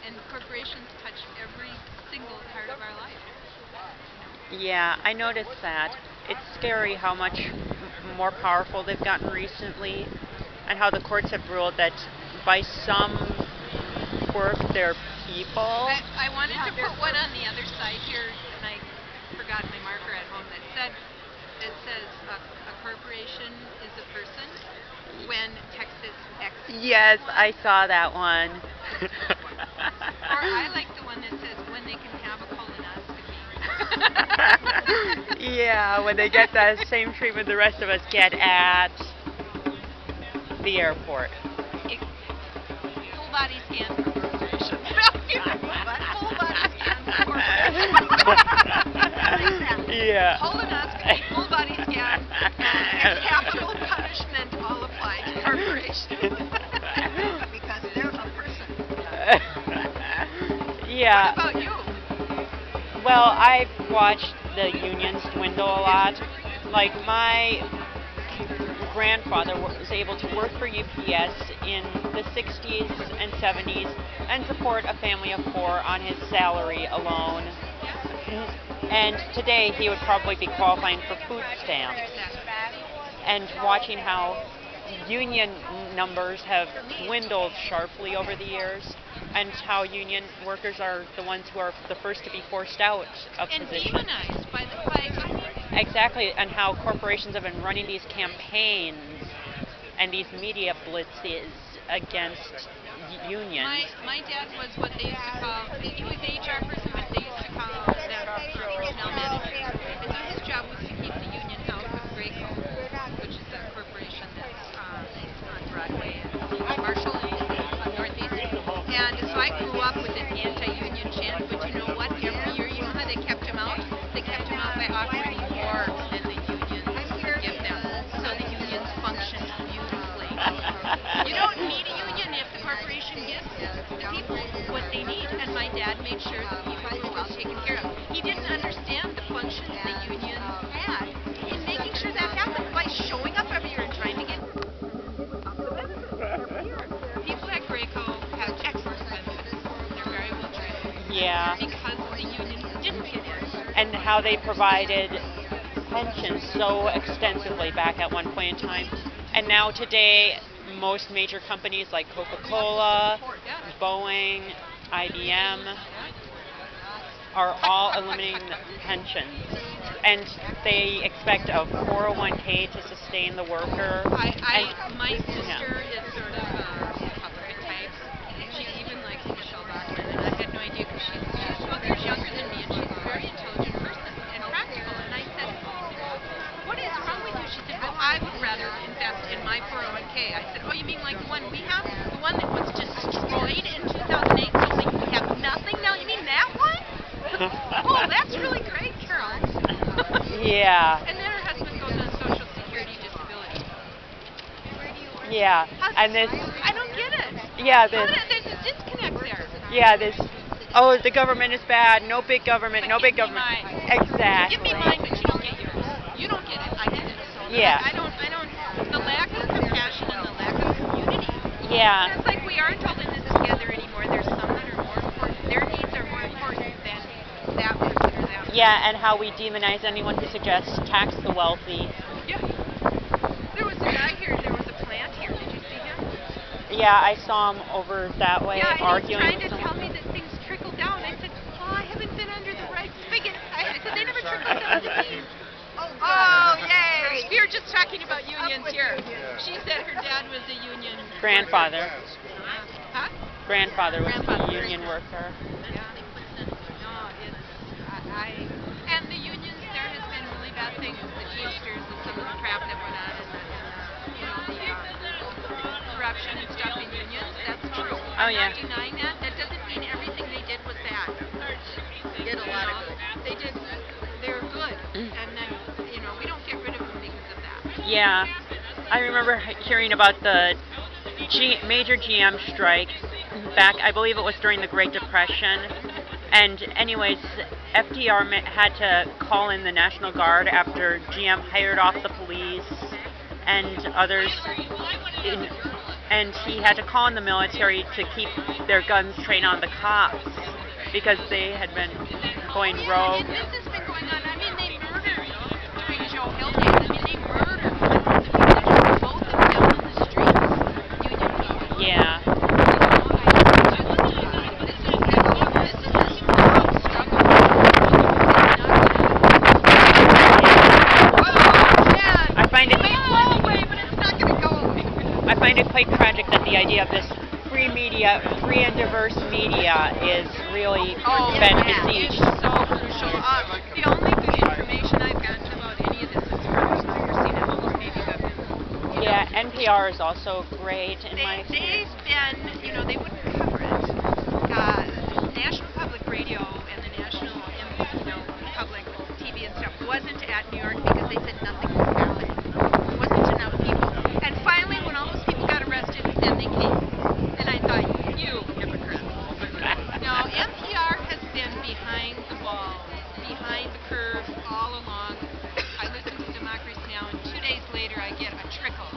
And corporations touch every single part of our life. Yeah, I noticed that. It's scary how much more powerful they've gotten recently, and how the courts have ruled that by some work they're people. I wanted to put one on the other side here, and I forgot my marker at home that says a corporation is a person when Texas X. Yes, I saw that one. Or I like the one that says when they can have a colonoscopy. Yeah, when they get the same treatment the rest of us get at the airport. Full body scan for corporation. Full body scan for corporation. Yeah. Colonoscopy, full body scan, and capital punishment all apply to corporations. Because they're a person. Yeah. What about you? Well, I've watched the unions dwindle a lot. Like, my grandfather was able to work for UPS in the 60s and 70s and support a family of 4 on his salary alone. And today he would probably be qualifying for food stamps. And watching how union numbers have dwindled sharply over the years, and how union workers are the ones who are the first to be forced out of positions. And demonized by Exactly, and how corporations have been running these campaigns and these media blitzes against unions. My dad was what they used to call, he was the HR person, but they used to call them personnel manager. And so his job was to keep the union out of Graco, which is a corporation that's on Broadway and Marshall and Northeast. And so I grew up with an anti-union chant, but you know what? Every year, you know how they kept him out? They kept him out by offering more than the unions would give them. So the unions functioned beautifully. You don't need a union if the corporation gives the people what they need. And my dad made sure that people were well taken care of. He didn't understand the functions the union had in making sure that happened by showing up every year and trying to get every year. People at Graco have excellent benefits. They're very well treated. Yeah. Because the union didn't get in. And how they provided pensions so extensively back at one point in time. And now today, most major companies like Coca-Cola, Boeing, IBM are all eliminating the pensions. And they expect a 401k to sustain the worker. My sister is sort of a Republican type. She even likes Michelle Bachmann, and I had no idea because she's 12 years younger than me, and she's a very intelligent person and practical. And I said, what is wrong with you? She said, well, I would rather invest in my 401k. I said, oh, you mean like the one we have? The one that was destroyed in 2008, so we have nothing now? You mean that one? Oh, that's really great, Carol. Yeah. And then her husband goes on Social Security disability. Yeah. And this. I don't get it. Yeah. This. There's a disconnect there. Yeah. This. Oh, the government is bad. No big government. No big government. Exactly. Give me mine, but you don't get yours. You don't get it. I get it. So yeah. I don't. The lack of compassion and the lack of community. Yeah. It's like we aren't all in this together anymore. There's some that are more important. Their needs are more important than that person or that person. Yeah, and how we demonize anyone who suggests tax the wealthy. Yeah. There was a guy here. There was a plant here. Did you see him? Yeah, I saw him over that way arguing. Yeah, he's trying to tell me that things trickle down. I said, oh, I haven't been under the right spigot. I said, they never trickle down to me. Oh, yay! We were just talking about unions here. She said her dad was a union grandfather. Huh? Grandfather was a union worker. Yeah. No, and the unions, there has been really bad things, the Teamsters and some of the crap that went on and the corruption and stuff in unions. That's true. Oh, yeah. I'm not denying that. That doesn't mean everything they did was bad. They did a lot of good. They did. They're good. And then, we don't get rid of them because of that. Yeah. I remember hearing about the major GM strike back, I believe it was during the Great Depression. And anyways, FDR had to call in the National Guard after GM hired off the police and others and he had to call in the military to keep their guns trained on the cops because they had been going rogue. And this has been going on. I mean, they murdered during Joe Hill days. I mean, they murdered hundreds of people. They just mowed them down on the streets. Union people. Yeah. I find it quite tragic that the idea of this free media, free and diverse media, is really been besieged. It's so crucial. The only good information I've gotten about any of this is from Christine Ellis, maybe the Yeah, NPR is also great in my They've experience. been, they wouldn't cover it. National Public Radio and the National, Public TV and stuff wasn't at New York because they said nothing was happening. There wasn't enough people. And finally, when all those people got arrested, then they came. And I thought, you hypocrites. No, NPR has been behind the ball, behind the curve all along. I listen to Democracy Now! And 2 days later I get a trickle